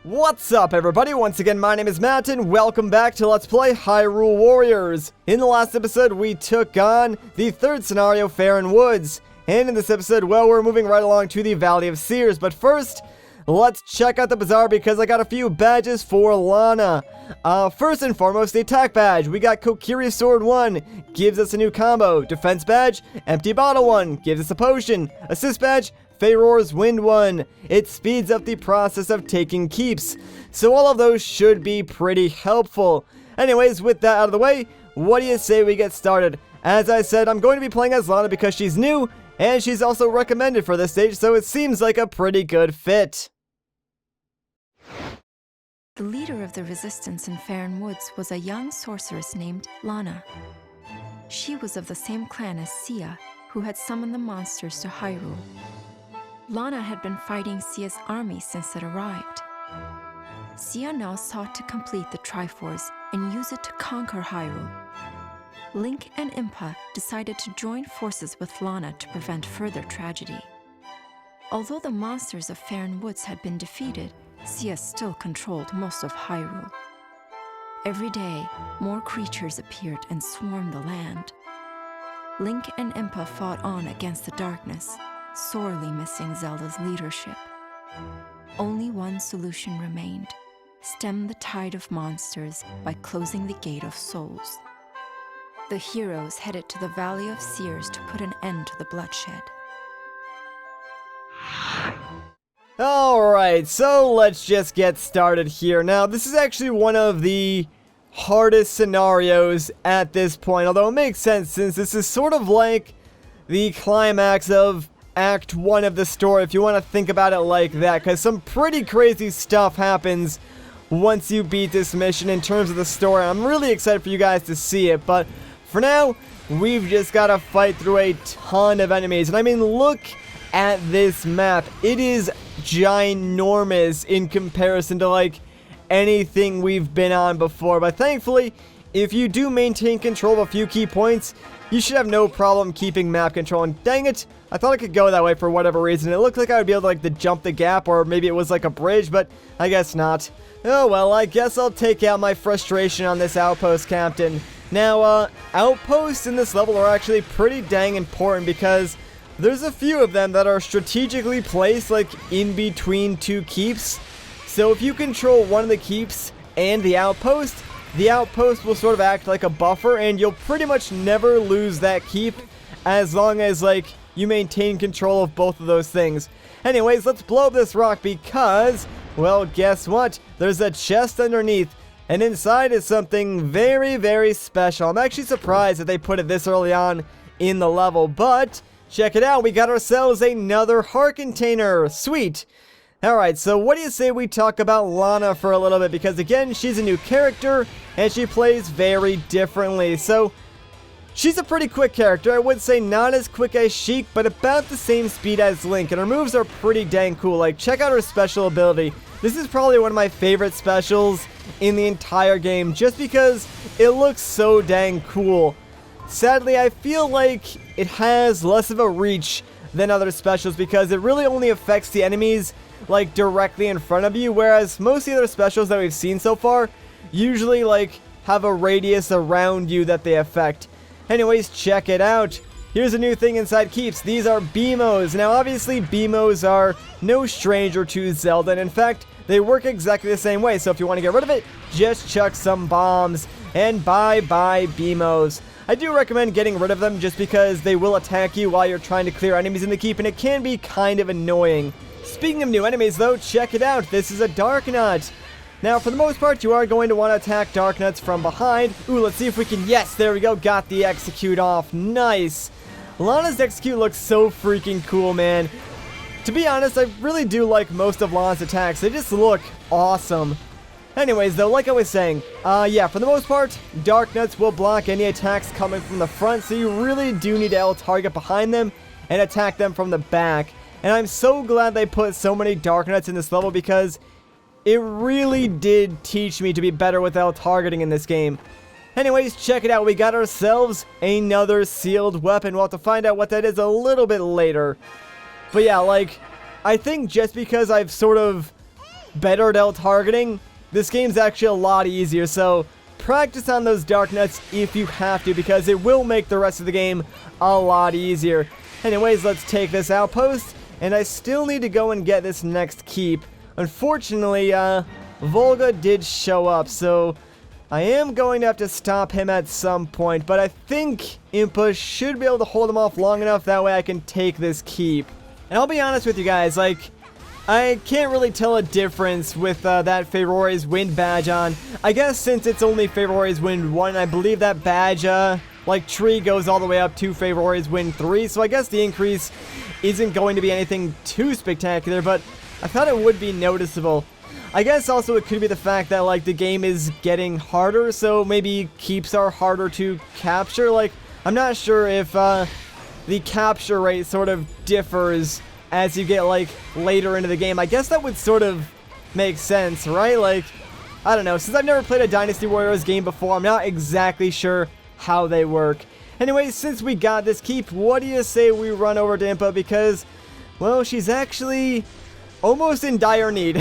What's up everybody, once again my name is Matt and welcome back to Let's Play Hyrule Warriors. In the last episode we took on the third scenario, Faron Woods, and in this episode, well, we're moving right along to the Valley of Seers, but first, let's check out the bazaar because I got a few badges for Lana. First and foremost, the attack badge. We got Kokiri's Sword 1, gives us a new combo. Defense badge, Empty Bottle 1, gives us a potion. Assist badge, Farore's Wind 1. It speeds up the process of taking keeps. So all of those should be pretty helpful. Anyways, with that out of the way, what do you say we get started? As I said, I'm going to be playing as Lana because she's new, and she's also recommended for this stage, so it seems like a pretty good fit. The leader of the resistance in Faron Woods was a young sorceress named Lana. She was of the same clan as Sia, who had summoned the monsters to Hyrule. Lana had been fighting Sia's army since it arrived. Sia now sought to complete the Triforce and use it to conquer Hyrule. Link and Impa decided to join forces with Lana to prevent further tragedy. Although the monsters of Faron Woods had been defeated, Sia still controlled most of Hyrule. Every day, more creatures appeared and swarmed the land. Link and Impa fought on against the darkness, sorely missing Zelda's leadership. Only one solution remained: stem the tide of monsters by closing the Gate of Souls. The heroes headed to the Valley of Seers to put an end to the bloodshed. Alright, so let's just get started here. Now, this is actually one of the hardest scenarios at this point, although it makes sense since this is sort of like the climax of Act 1 of the story, if you want to think about it like that, because some pretty crazy stuff happens once you beat this mission in terms of the story. I'm really excited for you guys to see it, but for now, we've just got to fight through a ton of enemies. And I mean, look at this map. It is ginormous in comparison to like anything we've been on before, but thankfully, if you do maintain control of a few key points, you should have no problem keeping map control. And dang it, I thought it could go that way for whatever reason. It looked like I would be able to like to jump the gap, or maybe it was like a bridge, but I guess not. Oh well, I guess I'll take out my frustration on this outpost captain. Now, outposts in this level are actually pretty dang important because there's a few of them that are strategically placed like in between two keeps. So if you control one of the keeps and the outpost will sort of act like a buffer, and you'll pretty much never lose that keep as long as like you maintain control of both of those things. Anyways, let's blow up this rock because, well, guess what? There's a chest underneath, and inside is something very, very special. I'm actually surprised that they put it this early on in the level, but check it out. We got ourselves another heart container. Sweet. Alright, so what do you say we talk about Lana for a little bit, because again, she's a new character, and she plays very differently. So, she's a pretty quick character. I would say not as quick as Sheik, but about the same speed as Link, and her moves are pretty dang cool. Like, check out her special ability. This is probably one of my favorite specials in the entire game, just because it looks so dang cool. Sadly, I feel like it has less of a reach than other specials because it really only affects the enemies like directly in front of you, whereas most of the other specials that we've seen so far usually like have a radius around you that they affect. Anyways, check it out. Here's a new thing inside keeps. These are BMOs. Now obviously BMOs are no stranger to Zelda, and in fact they work exactly the same way, so if you want to get rid of it, just chuck some bombs and bye bye BMOs. I do recommend getting rid of them just because they will attack you while you're trying to clear enemies in the keep, and it can be kind of annoying. Speaking of new enemies though, check it out. This is a Dark Nut. Now for the most part, you are going to want to attack Dark Nuts from behind. Ooh, let's see if we can, yes, there we go, got the execute off. Nice. Lana's execute looks so freaking cool, man. To be honest, I really do like most of Lana's attacks. They just look awesome. Anyways though, like I was saying, yeah, for the most part, Dark Nuts will block any attacks coming from the front, so you really do need to L-target behind them and attack them from the back. And I'm so glad they put so many Dark Nuts in this level because it really did teach me to be better with L-targeting in this game. Anyways, check it out. We got ourselves another sealed weapon. We'll have to find out what that is a little bit later. But yeah, like, I think just because I've sort of better at L targeting, this game's actually a lot easier. So practice on those dark nuts if you have to, because it will make the rest of the game a lot easier. Anyways, let's take this outpost, and I still need to go and get this next keep. Unfortunately, Volga did show up, so I am going to have to stop him at some point, but I think Impa should be able to hold him off long enough, that way I can take this keep. And I'll be honest with you guys, like, I can't really tell a difference with that Favorite Warriors Wind badge on. I guess since it's only Favorite Warriors Wind 1, I believe that badge, like, tree goes all the way up to Favorite Warriors Wind 3, so I guess the increase isn't going to be anything too spectacular, but I thought it would be noticeable. I guess also it could be the fact that, like, the game is getting harder, so maybe keeps are harder to capture. Like, I'm not sure if the capture rate sort of differs as you get, like, later into the game. I guess that would sort of make sense, right? Like, I don't know. Since I've never played a Dynasty Warriors game before, I'm not exactly sure how they work. Anyway, since we got this keep, what do you say we run over to Impa? Because, well, she's actually almost in dire need.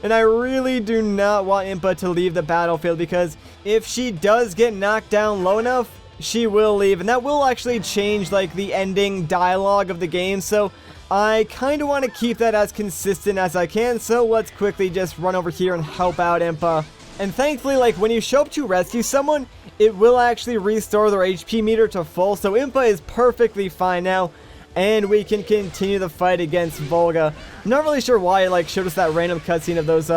And I really do not want Impa to leave the battlefield, because if she does get knocked down low enough, she will leave. And that will actually change, like, the ending dialogue of the game. So I kind of want to keep that as consistent as I can. So let's quickly just run over here and help out Impa. And thankfully, like, when you show up to rescue someone, it will actually restore their HP meter to full. So Impa is perfectly fine now, and we can continue the fight against Volga. I'm not really sure why it, like, showed us that random cutscene of those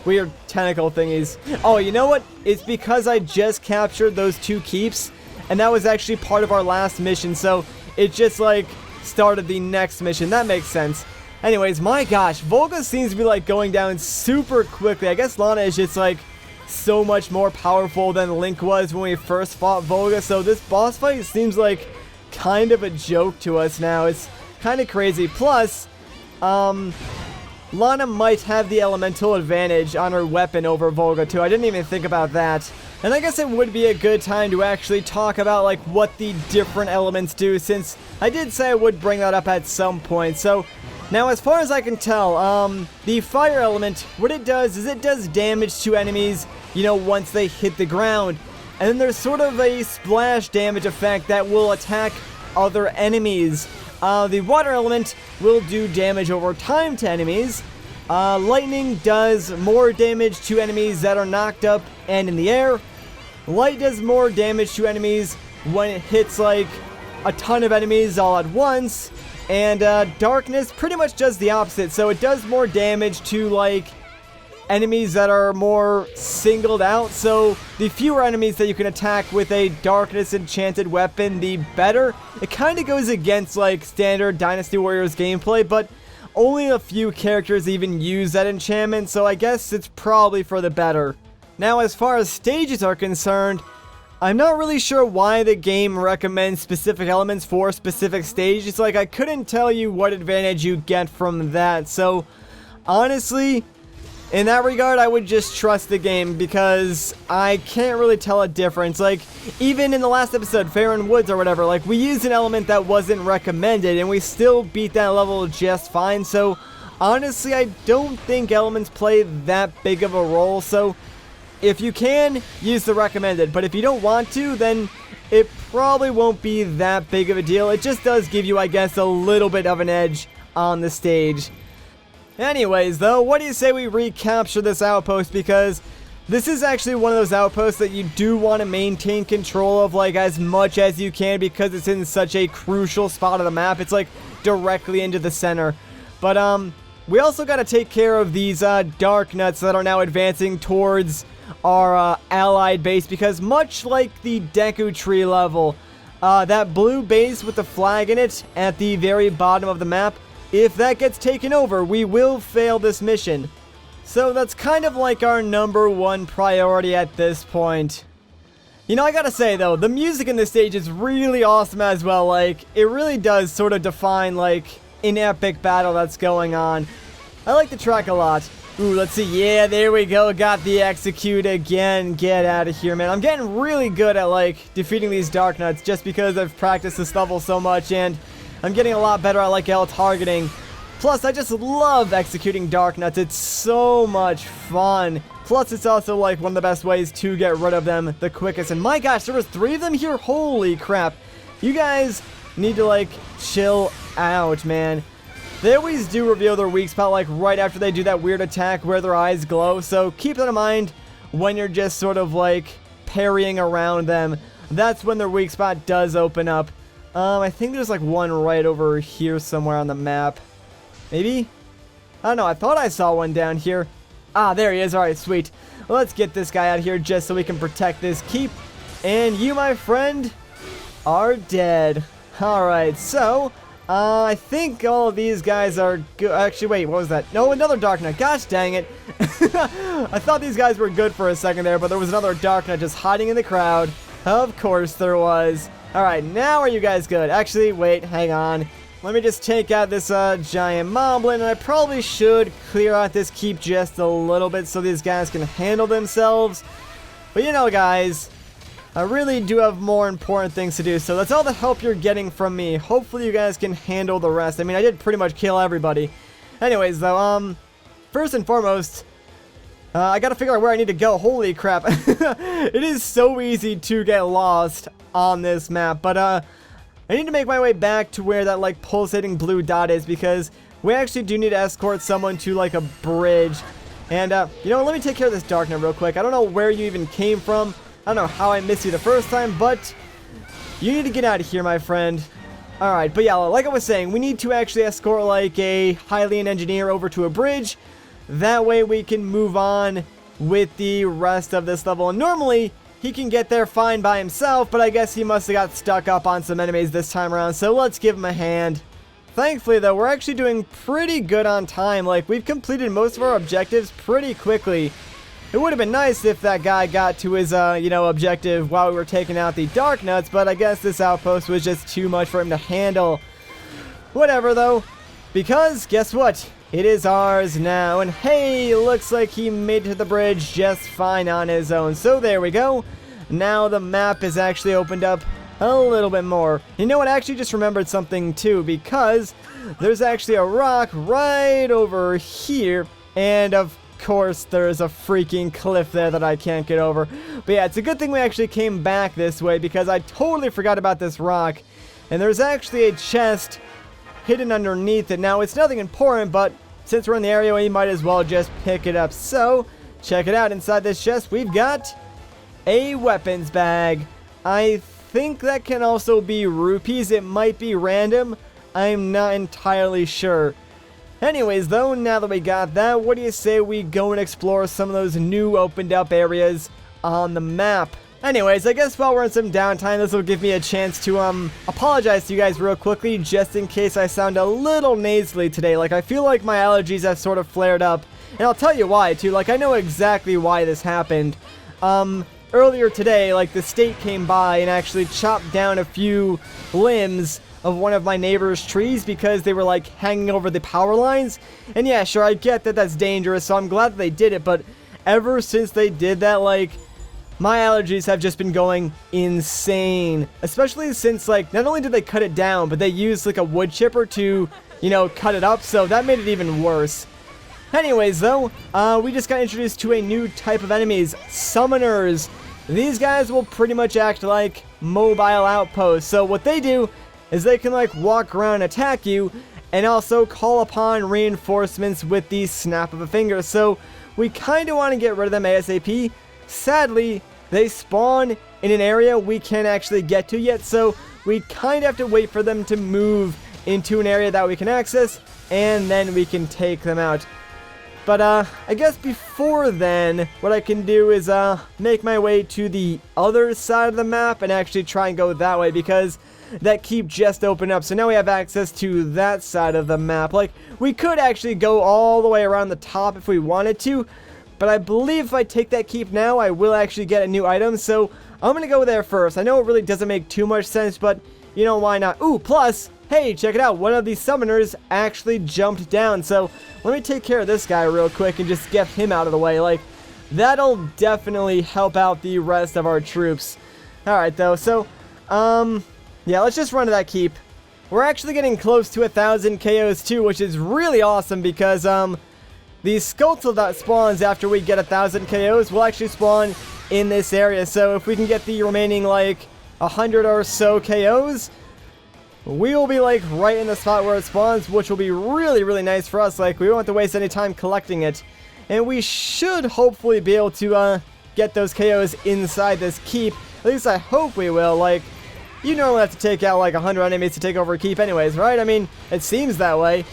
weird tentacle thingies. Oh, you know what? It's because I just captured those 2 keeps, and that was actually part of our last mission, so it just, like, started the next mission. That makes sense. Anyways, my gosh, Volga seems to be, like, going down super quickly. I guess Lana is just, like, so much more powerful than Link was when we first fought Volga, so this boss fight seems like kind of a joke to us now. It's kind of crazy. Plus, Lana might have the elemental advantage on her weapon over Volga too. I didn't even think about that. And I guess it would be a good time to actually talk about, like, what the different elements do, since I did say I would bring that up at some point. So now, as far as I can tell, the fire element, what it does is it does damage to enemies, you know, once they hit the ground. And then there's sort of a splash damage effect that will attack other enemies. The water element will do damage over time to enemies. Lightning does more damage to enemies that are knocked up and in the air. Light does more damage to enemies when it hits, like, a ton of enemies all at once. And darkness pretty much does the opposite. So it does more damage to, like, enemies that are more singled out. So the fewer enemies that you can attack with a darkness enchanted weapon, the better. It kind of goes against, like, standard Dynasty Warriors gameplay, but only a few characters even use that enchantment, so I guess it's probably for the better. Now, as far as stages are concerned, I'm not really sure why the game recommends specific elements for specific stages. Like, I couldn't tell you what advantage you get from that. So, honestly, in that regard, I would just trust the game, because I can't really tell a difference. Like, even in the last episode, Faron Woods or whatever, like, we used an element that wasn't recommended, and we still beat that level just fine. So, honestly, I don't think elements play that big of a role. So, if you can, use the recommended. But if you don't want to, then it probably won't be that big of a deal. It just does give you, I guess, a little bit of an edge on the stage. Anyways, though, what do you say we recapture this outpost? Because this is actually one of those outposts that you do want to maintain control of, like, as much as you can, because it's in such a crucial spot of the map. It's, like, directly into the center. But, we also got to take care of these, dark nuts that are now advancing towards our, allied base, because much like the Deku Tree level, that blue base with the flag in it at the very bottom of the map, if that gets taken over, we will fail this mission. So that's kind of like our #1 priority at this point. You know, I gotta say though, the music in this stage is really awesome as well. Like, it really does sort of define, like, an epic battle that's going on. I like the track a lot. Ooh, let's see. Yeah, there we go. Got the execute again. Get out of here, man. I'm getting really good at, like, defeating these dark nuts just because I've practiced this level so much, and I'm getting a lot better at, like, L targeting. Plus, I just love executing Dark Nuts. It's so much fun. Plus, it's also like one of the best ways to get rid of them the quickest. And my gosh, there was 3 of them here? Holy crap. You guys need to like chill out, man. They always do reveal their weak spot like right after they do that weird attack where their eyes glow. So keep that in mind when you're just sort of like parrying around them. That's when their weak spot does open up. I think there's like one right over here somewhere on the map. Maybe? I don't know. I thought I saw one down here. Ah, there he is. Alright, sweet. Let's get this guy out of here just so we can protect this keep. And you, my friend, are dead. Alright, so I think all of these guys are good. Actually, wait, what was that? No, another Dark Knight. Gosh dang it. I thought these guys were good for a second there, but there was another Dark Knight just hiding in the crowd. Of course there was. Alright, now are you guys good? Actually, wait, hang on. Let me just take out this giant moblin, and I probably should clear out this keep just a little bit so these guys can handle themselves. But you know, guys, I really do have more important things to do, so that's all the help you're getting from me. Hopefully you guys can handle the rest. I mean, I did pretty much kill everybody. Anyways, though, first and foremost, I gotta figure out where I need to go. Holy crap. It is so easy to get lost on this map, but, I need to make my way back to where that, like, pulsating blue dot is, because we actually do need to escort someone to, like, a bridge. And, you know, let me take care of this Dark Knight real quick. I don't know where you even came from. I don't know how I missed you the first time, but you need to get out of here, my friend. Alright, but yeah, like I was saying, we need to actually escort, like, a Hylian engineer over to a bridge. That way we can move on with the rest of this level. And normally, he can get there fine by himself, but I guess he must have got stuck up on some enemies this time around, so let's give him a hand. Thankfully, though, we're actually doing pretty good on time. Like, we've completed most of our objectives pretty quickly. It would have been nice if that guy got to his, you know, objective while we were taking out the Dark Nuts, but I guess this outpost was just too much for him to handle. Whatever, though, because, guess what? It is ours now, and hey, looks like he made it to the bridge just fine on his own. So there we go. Now the map is actually opened up a little bit more. You know what, I actually just remembered something too, because there's actually a rock right over here, and of course there's a freaking cliff there that I can't get over. But yeah, it's a good thing we actually came back this way, because I totally forgot about this rock, and there's actually a chest hidden underneath it. Now, it's nothing important, but since we're in the area, we might as well just pick it up. So, check it out. Inside this chest, we've got a weapons bag. I think that can also be rupees. It might be random. I'm not entirely sure. Anyways, though, now that we got that, what do you say we go and explore some of those new opened up areas on the map? Anyways, I guess while we're in some downtime, this will give me a chance to, apologize to you guys real quickly, just in case I sound a little nasally today. Like, I feel like my allergies have sort of flared up, and I'll tell you why, too. Like, I know exactly why this happened. Earlier today, like, the state came by and actually chopped down a few limbs of one of my neighbor's trees because they were, like, hanging over the power lines. And yeah, sure, I get that that's dangerous, so I'm glad that they did it, but ever since they did that, like, my allergies have just been going insane. Especially since, like, not only did they cut it down, but they used, like, a wood chipper to, you know, cut it up. So that made it even worse. Anyways, though, we just got introduced to a new type of enemies. Summoners. These guys will pretty much act like mobile outposts. So what they do is they can, like, walk around and attack you, and also call upon reinforcements with the snap of a finger. So we kind of want to get rid of them ASAP. Sadly, they spawn in an area we can't actually get to yet, so we kind of have to wait for them to move into an area that we can access, and then we can take them out. But, I guess before then, what I can do is, make my way to the other side of the map and actually try and go that way, because that keep just opened up, so now we have access to that side of the map. Like, we could actually go all the way around the top if we wanted to, but I believe if I take that keep now, I will actually get a new item, so I'm gonna go there first. I know it really doesn't make too much sense, but, you know, why not? Ooh, plus, hey, check it out, one of these summoners actually jumped down, so let me take care of this guy real quick and just get him out of the way. Like, that'll definitely help out the rest of our troops. Alright, though, so, yeah, let's just run to that keep. we're actually getting close to 1,000 KOs too, which is really awesome because, the Skulltula that spawns after we get 1,000 KOs will actually spawn in this area. So if we can get the remaining, like, 100 or so KOs, we will be, like, right in the spot where it spawns, which will be really, really nice for us. Like, we won't have to waste any time collecting it. And we should hopefully be able to, get those KOs inside this keep. At least I hope we will. Like, you normally have to take out, like, 100 enemies to take over a keep anyways, right? I mean, it seems that way.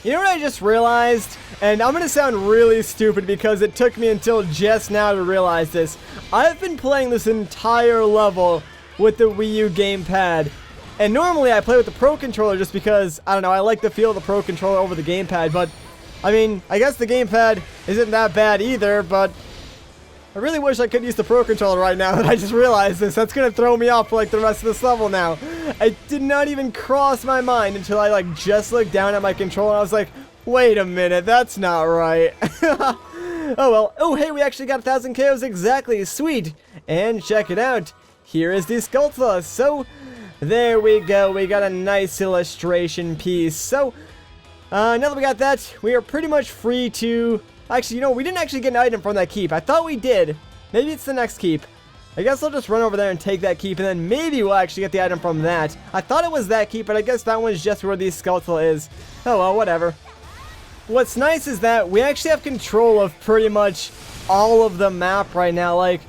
You know what I just realized? And I'm gonna sound really stupid because it took me until just now to realize this. I've been playing this entire level with the Wii U gamepad. And normally I play with the Pro Controller just because, I don't know, I like the feel of the Pro Controller over the gamepad. But, I mean, I guess the gamepad isn't that bad either, but I really wish I could use the Pro Controller right now that I just realized this. That's gonna throw me off for, like, the rest of this level now. It did not even cross my mind until I, like, just looked down at my controller and I was like, wait a minute, that's not right. Oh well. Oh hey, we actually got 1,000 KOs exactly. Sweet. And check it out. Here is the Skulltula. So, there we go. We got a nice illustration piece. So, now that we got that, we are pretty much free to... Actually, you know, we didn't actually get an item from that keep. I thought we did. Maybe it's the next keep. I guess I'll just run over there and take that keep, and then maybe we'll actually get the item from that. I thought it was that keep, but I guess that one's just where the Skulltula is. Oh well, whatever. What's nice is that we actually have control of pretty much all of the map right now. Like,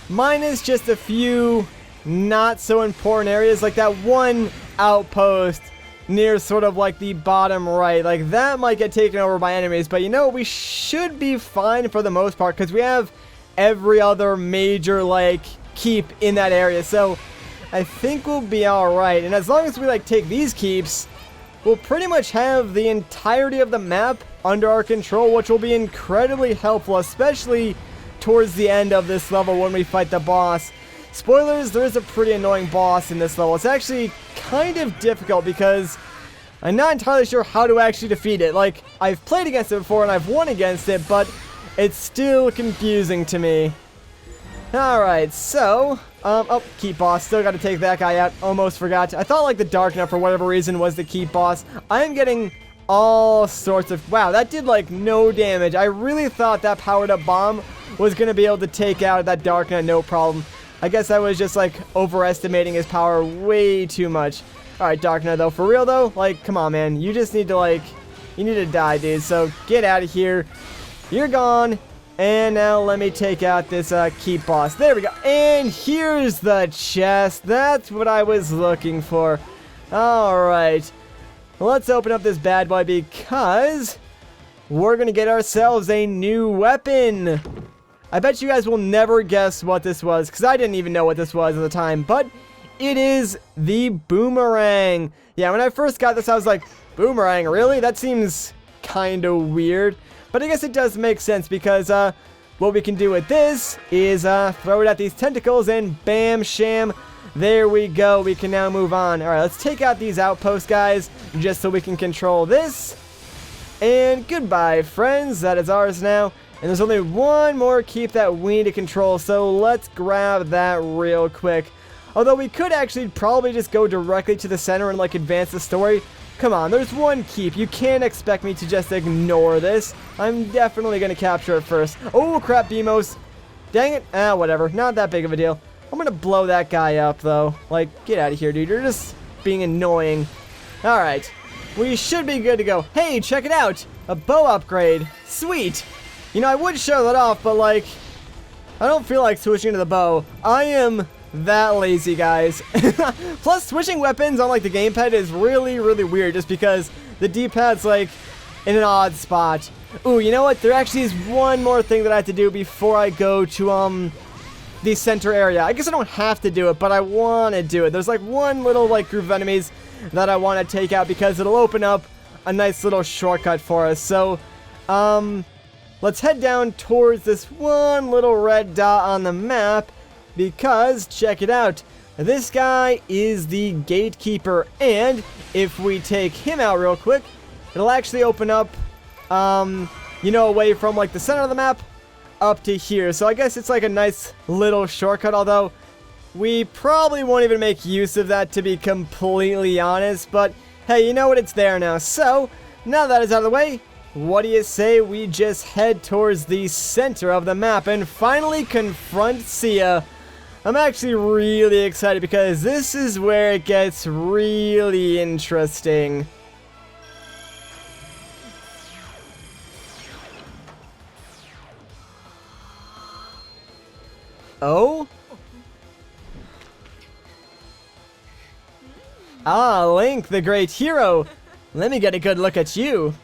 minus just a few not so important areas, like that one outpost near sort of like the bottom right. Like, that might get taken over by enemies, but you know, we should be fine for the most part because we have every other major, like, keep in that area. So I think we'll be alright. And as long as we, like, take these keeps, we'll pretty much have the entirety of the map under our control, which will be incredibly helpful, especially towards the end of this level when we fight the boss. Spoilers, there is a pretty annoying boss in this level. It's actually kind of difficult because I'm not entirely sure how to actually defeat it. Like, I've played against it before and I've won against it, but it's still confusing to me. Alright, so, oh, keep boss. Still got to take that guy out. Almost forgot. I thought, like, the Dark Knight, for whatever reason, was the keep boss. I am getting all sorts of... Wow, that did, like, no damage. I really thought that powered-up bomb was going to be able to take out that Dark Knight, no problem. I guess I was just, like, overestimating his power way too much. Alright, Dark Knight, though. For real, though, like, come on, man. You just need to, like, you need to die, dude. So, get out of here. You're gone. And now let me take out this keep boss. There we go. And here's the chest. That's what I was looking for. Alright. Let's open up this bad boy because we're going to get ourselves a new weapon. I bet you guys will never guess what this was because I didn't even know what this was at the time. But it is the boomerang. Yeah, when I first got this, I was like, boomerang, really? That seems kind of weird. But I guess it does make sense because what we can do with this is throw it at these tentacles and bam, sham, there we go. We can now move on. Alright, let's take out these outposts, guys, just so we can control this. And goodbye, friends. That is ours now. And there's only one more keep that we need to control, so let's grab that real quick. Although we could actually probably just go directly to the center and, like, advance the story. Come on, there's one keep. You can't expect me to just ignore this. I'm definitely going to capture it first. Oh, crap, Demos. Dang it. Ah, whatever. Not that big of a deal. I'm going to blow that guy up, though. Like, get out of here, dude. You're just being annoying. Alright. We should be good to go. Hey, check it out. A bow upgrade. Sweet. You know, I would show that off, but, like, I don't feel like switching to the bow. I am that lazy, guys. Plus, switching weapons on, like, the gamepad is really, really weird just because the D-pad's, like, in an odd spot. Ooh, you know what? There actually is one more thing that I have to do before I go to, the center area. I guess I don't have to do it, but I want to do it. There's, like, one little, like, group of enemies that I want to take out because it'll open up a nice little shortcut for us. So, let's head down towards this one little red dot on the map because, check it out, this guy is the gatekeeper, and if we take him out real quick, it'll actually open up, you know, away from, like, the center of the map up to here. So I guess it's like a nice little shortcut, although we probably won't even make use of that, to be completely honest, but Hey, you know what? It's there now. So, now that is out of the way, what do you say we just head towards the center of the map and finally confront Sia? I'm actually really excited because this is where it gets really interesting. Oh? Ah, Link, the great hero. Let me get a good look at you.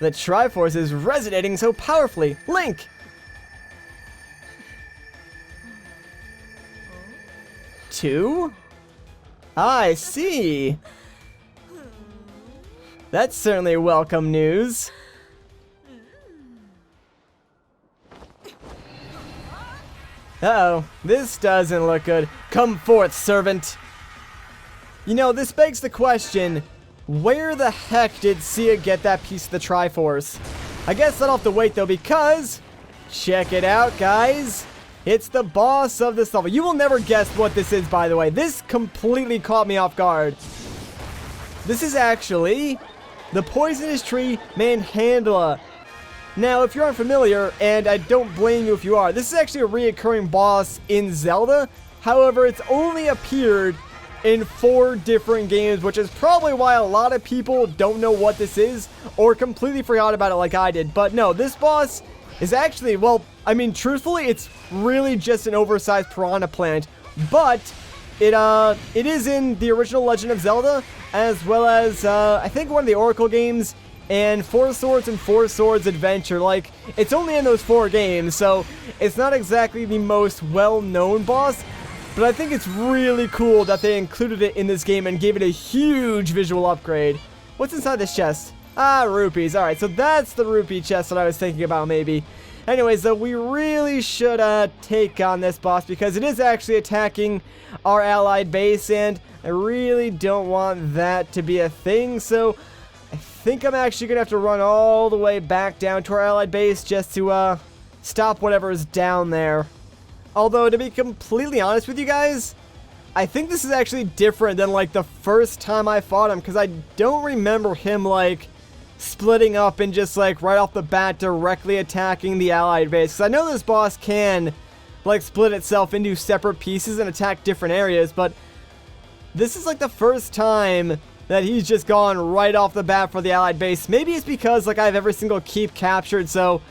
The Triforce is resonating so powerfully. Link! Two? I see. That's certainly welcome news. Uh-oh, this doesn't look good. Come forth, servant. You know, this begs the question, where the heck did Sia get that piece of the Triforce? I guess that'll have to wait though, because check it out, guys. It's the boss of this level. You will never guess what this is, by the way. This completely caught me off guard. This is actually the Poisonous Tree Manhandla. Now, if you're unfamiliar, and I don't blame you if you are, this is actually a reoccurring boss in Zelda. However, it's only appeared in 4 different games, which is probably why a lot of people don't know what this is or completely forgot about it like I did. But no, this boss is actually, well, I mean, truthfully, it's really just an oversized piranha plant, but it is in the original Legend of Zelda, as well as I think one of the Oracle games and Four Swords and Four Swords Adventure. Like, it's only in those 4 games, so it's not exactly the most well-known boss. But I think it's really cool that they included it in this game and gave it a huge visual upgrade. What's inside this chest? Ah, rupees. Alright, so that's the rupee chest that I was thinking about, maybe. Anyways, though, we really should take on this boss because it is actually attacking our allied base, and I really don't want that to be a thing, so I think I'm actually going to have to run all the way back down to our allied base just to stop whatever's down there. Although, to be completely honest with you guys, I think this is actually different than, like, the first time I fought him, because I don't remember him, like, splitting up and just, like, right off the bat directly attacking the allied base. Because I know this boss can, like, split itself into separate pieces and attack different areas, but this is, like, the first time that he's just gone right off the bat for the allied base. Maybe it's because, like, I have every single keep captured, so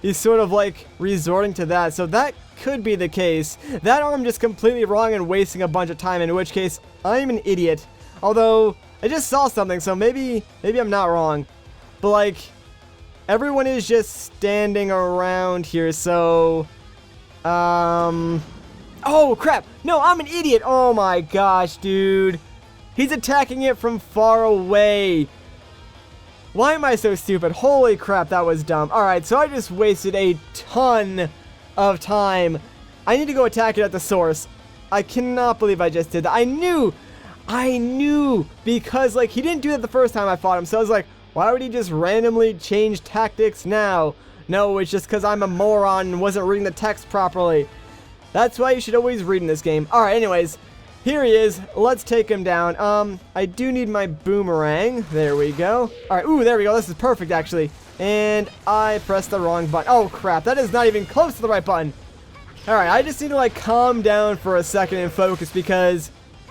he's sort of, like, resorting to that. So that could be the case. That or I'm just completely wrong and wasting a bunch of time, in which case I'm an idiot. Although I just saw something, so maybe I'm not wrong. But like, everyone is just standing around here, so oh crap, no, I'm an idiot. Oh my gosh, dude, he's attacking it from far away. Why am I so stupid? Holy crap, that was dumb. Alright, so I just wasted a ton of time. I need to go attack it at the source. I cannot believe I just did that. I knew, because, like, he didn't do that the first time I fought him, so I was like, why would he just randomly change tactics now? No, it's just because I'm a moron and wasn't reading the text properly. That's why you should always read in this game. Alright, anyways, here he is. Let's take him down. I do need my boomerang. There we go. Alright, ooh, there we go. This is perfect, actually. And I pressed the wrong button. Oh, crap. That is not even close to the right button. Alright, I just need to, like, calm down for a second and focus because,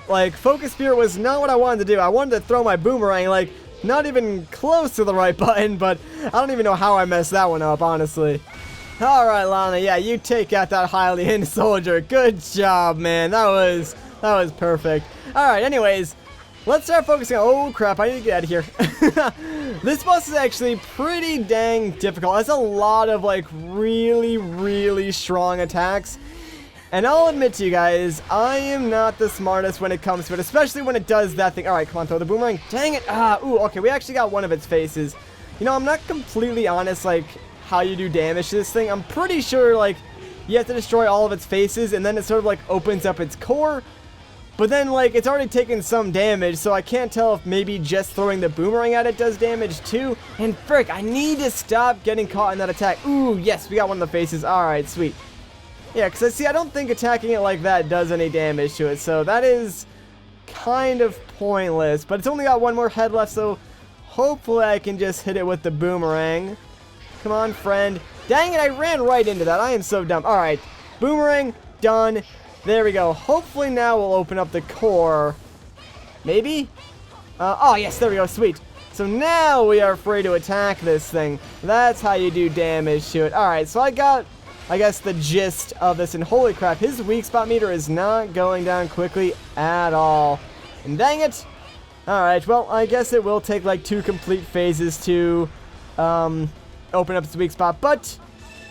like, Focus Spirit was not what I wanted to do. I wanted to throw my boomerang, like, not even close to the right button, but I don't even know how I messed that one up, honestly. Alright, Lana, yeah, you take out that Hylian soldier. Good job, man. That was perfect. Alright, anyways, let's start focusing on... Oh, crap, I need to get out of here. This boss is actually pretty dang difficult. It's a lot of, like, really, really strong attacks. And I'll admit to you guys, I am not the smartest when it comes to it, especially when it does that thing. Alright, come on, throw the boomerang. Dang it. Ooh, okay, we actually got one of its faces. You know, I'm not completely honest, like, how you do damage to this thing. I'm pretty sure, like, you have to destroy all of its faces, and then it sort of, like, opens up its core. But then, like, it's already taken some damage, so I can't tell if maybe just throwing the boomerang at it does damage too. And frick, I need to stop getting caught in that attack. Ooh, yes, we got one of the faces. Alright, sweet. Yeah, because I don't think attacking it like that does any damage to it, so that is kind of pointless. But it's only got one more head left, so hopefully I can just hit it with the boomerang. Come on, friend. Dang it, I ran right into that. I am so dumb. Alright, boomerang, done. There we go. Hopefully now we'll open up the core. Maybe? Oh, yes, there we go. Sweet. So now we are free to attack this thing. That's how you do damage to it. Alright, so I got, I guess, the gist of this. And holy crap, his weak spot meter is not going down quickly at all. And dang it. Alright, well, I guess it will take like 2 complete phases to open up its weak spot. But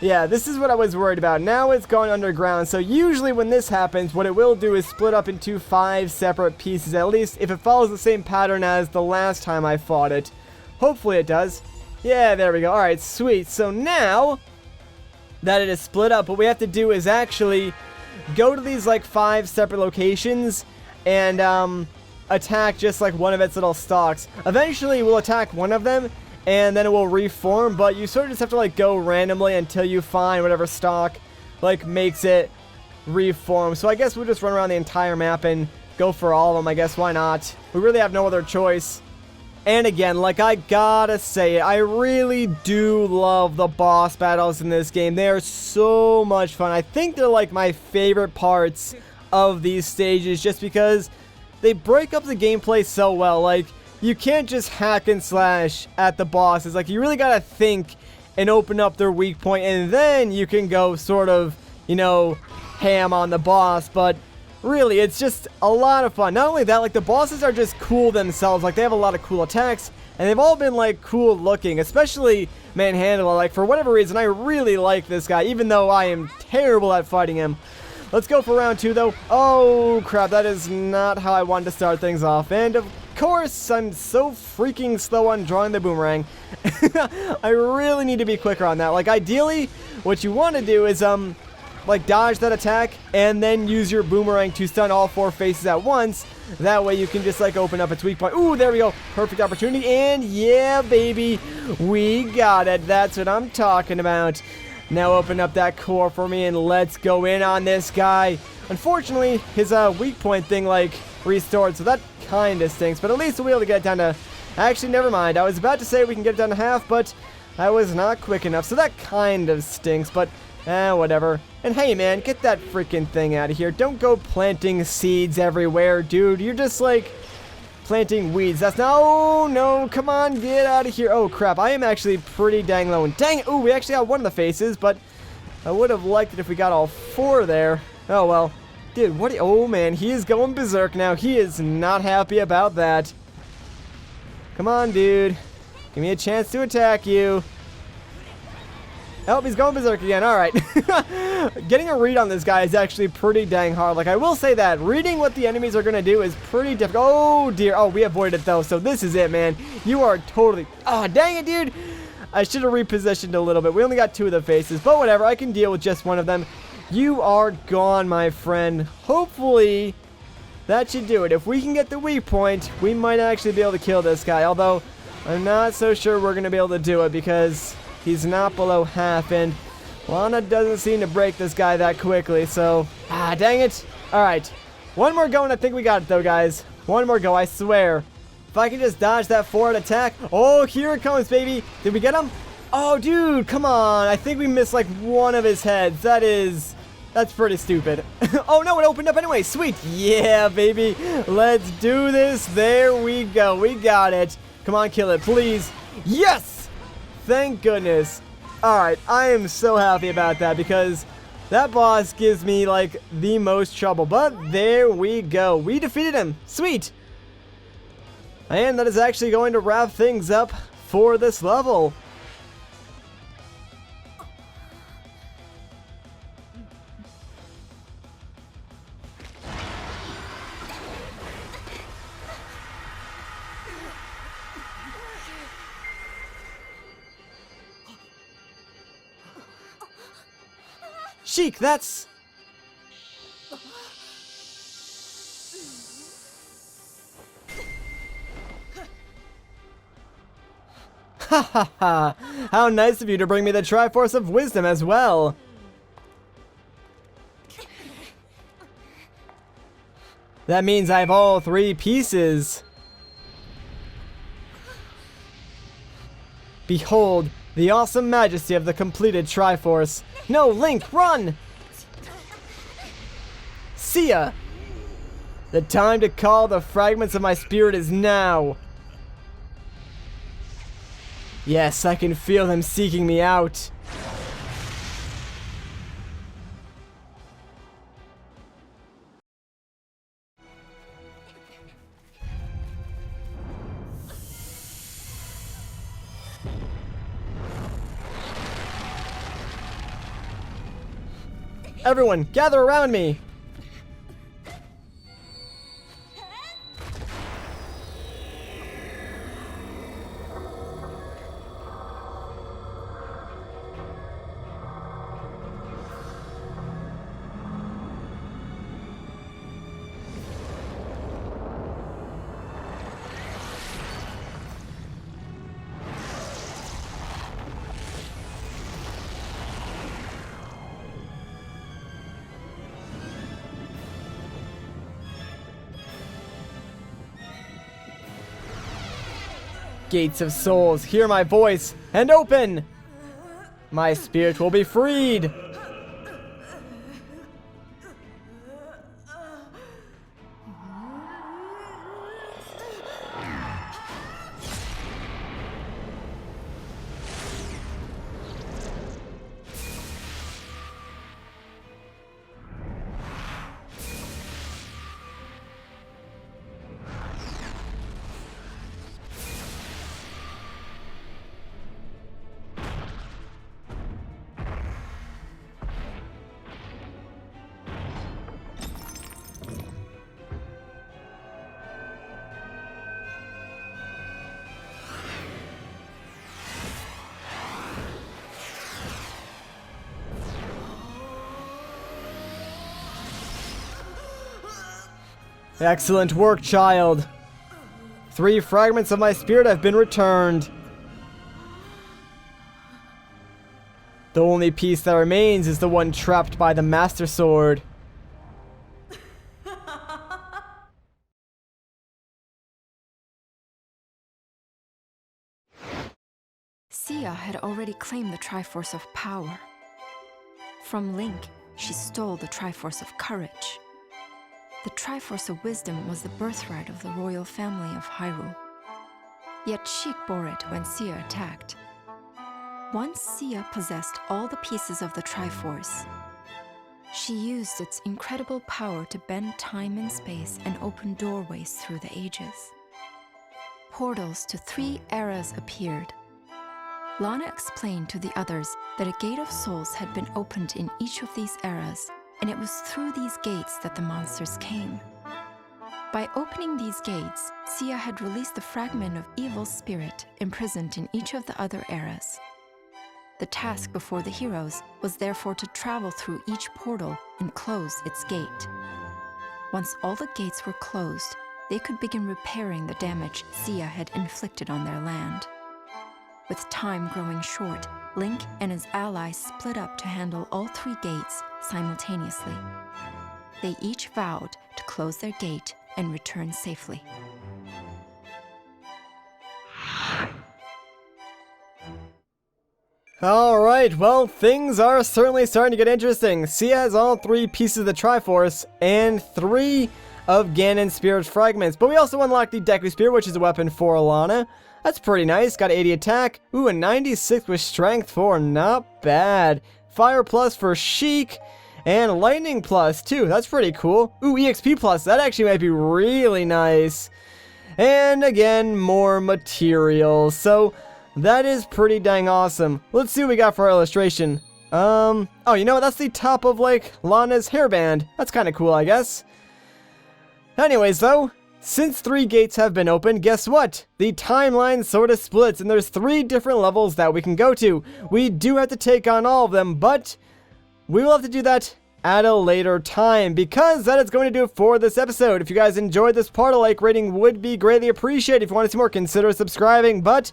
yeah, this is what I was worried about. Now it's going underground, so usually when this happens, what it will do is split up into 5 separate pieces, at least if it follows the same pattern as the last time I fought it. Hopefully it does. Yeah, there we go. Alright, sweet. So now that it is split up, what we have to do is actually go to these like 5 separate locations and attack just like one of its little stalks. Eventually we'll attack one of them, and then it will reform, but you sort of just have to like go randomly until you find whatever stock like makes it reform. So I guess we'll just run around the entire map and go for all of them. I guess, why not? We really have no other choice. And again, like, I gotta say it, I really do love the boss battles in this game. They are so much fun. I think they're like my favorite parts of these stages, just because they break up the gameplay so well. Like, you can't just hack and slash at the bosses. Like, you really gotta think and open up their weak point, and then you can go sort of, you know, ham on the boss. But really, it's just a lot of fun. Not only that, like, the bosses are just cool themselves. Like, they have a lot of cool attacks, and they've all been, like, cool looking. Especially Manhandler. Like, for whatever reason, I really like this guy, even though I am terrible at fighting him. Let's go for round 2, though. Oh, crap, that is not how I wanted to start things off. And, of course, I'm so freaking slow on drawing the boomerang. I really need to be quicker on that. Like, ideally, what you want to do is, like, dodge that attack, and then use your boomerang to stun all 4 faces at once. That way you can just, like, open up its weak point. Ooh, there we go. Perfect opportunity, and yeah, baby, we got it. That's what I'm talking about. Now open up that core for me, and let's go in on this guy. Unfortunately, his weak point thing, like, restored, so that kind of stinks, but at least we'll be able to get it down to... Actually, never mind. I was about to say we can get it down to half, but I was not quick enough, so that kind of stinks, but whatever. And hey, man, get that freaking thing out of here. Don't go planting seeds everywhere, dude. You're just, like, planting weeds. That's no, come on, get out of here. Oh, crap, I am actually pretty dang low. And dang it, ooh, we actually got one of the faces, but I would have liked it if we got all 4 there. Oh, well. Dude, what? Oh, man, he is going berserk now. He is not happy about that. Come on, dude. Give me a chance to attack you. Oh, he's going berserk again. Alright. Getting a read on this guy is actually pretty dang hard. Like, I will say that. Reading what the enemies are going to do is pretty difficult. Oh, dear. Oh, we avoided it, though. So this is it, man. You are totally... Oh, dang it, dude. I should have repositioned a little bit. We only got 2 of the faces. But whatever. I can deal with just one of them. You are gone, my friend. Hopefully, that should do it. If we can get the weak point, we might actually be able to kill this guy. Although, I'm not so sure we're going to be able to do it because he's not below half. And Lana doesn't seem to break this guy that quickly. So, dang it. Alright. One more go and I think we got it, though, guys. One more go, I swear. If I can just dodge that forward attack. Oh, here it comes, baby. Did we get him? Oh, dude, come on. I think we missed, like, one of his heads. That's pretty stupid. Oh, no, it opened up anyway. Sweet. Yeah, baby. Let's do this. There we go. We got it. Come on, kill it, please. Yes! Thank goodness. Alright, I am so happy about that because that boss gives me, like, the most trouble. But there we go. We defeated him. Sweet. And that is actually going to wrap things up for this level. Sheik, that's... Ha ha ha! How nice of you to bring me the Triforce of Wisdom as well! That means I have all 3 pieces. Behold, the awesome majesty of the completed Triforce. No, Link, run! See ya! The time to call the fragments of my spirit is now. Yes, I can feel them seeking me out. Everyone, gather around me! Gates of souls, hear my voice, and open! My spirit will be freed! Excellent work, child. 3 fragments of my spirit have been returned. The only piece that remains is the one trapped by the Master Sword. Sia had already claimed the Triforce of Power. From Link, she stole the Triforce of Courage. The Triforce of Wisdom was the birthright of the royal family of Hyrule. Yet Sheik bore it when Sia attacked. Once Sia possessed all the pieces of the Triforce, she used its incredible power to bend time and space and open doorways through the ages. Portals to 3 eras appeared. Lana explained to the others that a Gate of Souls had been opened in each of these eras, and it was through these gates that the monsters came. By opening these gates, Sia had released the fragment of evil spirit imprisoned in each of the other eras. The task before the heroes was therefore to travel through each portal and close its gate. Once all the gates were closed, they could begin repairing the damage Sia had inflicted on their land. With time growing short, Link and his allies split up to handle all 3 gates simultaneously. They each vowed to close their gate and return safely. Alright, well, things are certainly starting to get interesting. Sia has all 3 pieces of the Triforce and 3 of Ganon's Spirit Fragments. But we also unlocked the Deku Spear, which is a weapon for Lana. That's pretty nice. Got 80 attack. Ooh, a 96 with strength for not bad. Fire plus for Sheik. And lightning plus too. That's pretty cool. Ooh, EXP plus. That actually might be really nice. And again, more materials. So that is pretty dang awesome. Let's see what we got for our illustration. Oh, you know what? That's the top of, like, Lana's hairband. That's kind of cool, I guess. Anyways, though, since 3 gates have been opened, guess what? The timeline sort of splits, and there's 3 different levels that we can go to. We do have to take on all of them, but we will have to do that at a later time, because that is going to do it for this episode. If you guys enjoyed this part, a like rating would be greatly appreciated. If you want to see more, consider subscribing. But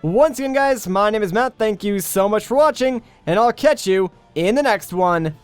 once again, guys, my name is Matt. Thank you so much for watching, and I'll catch you in the next one.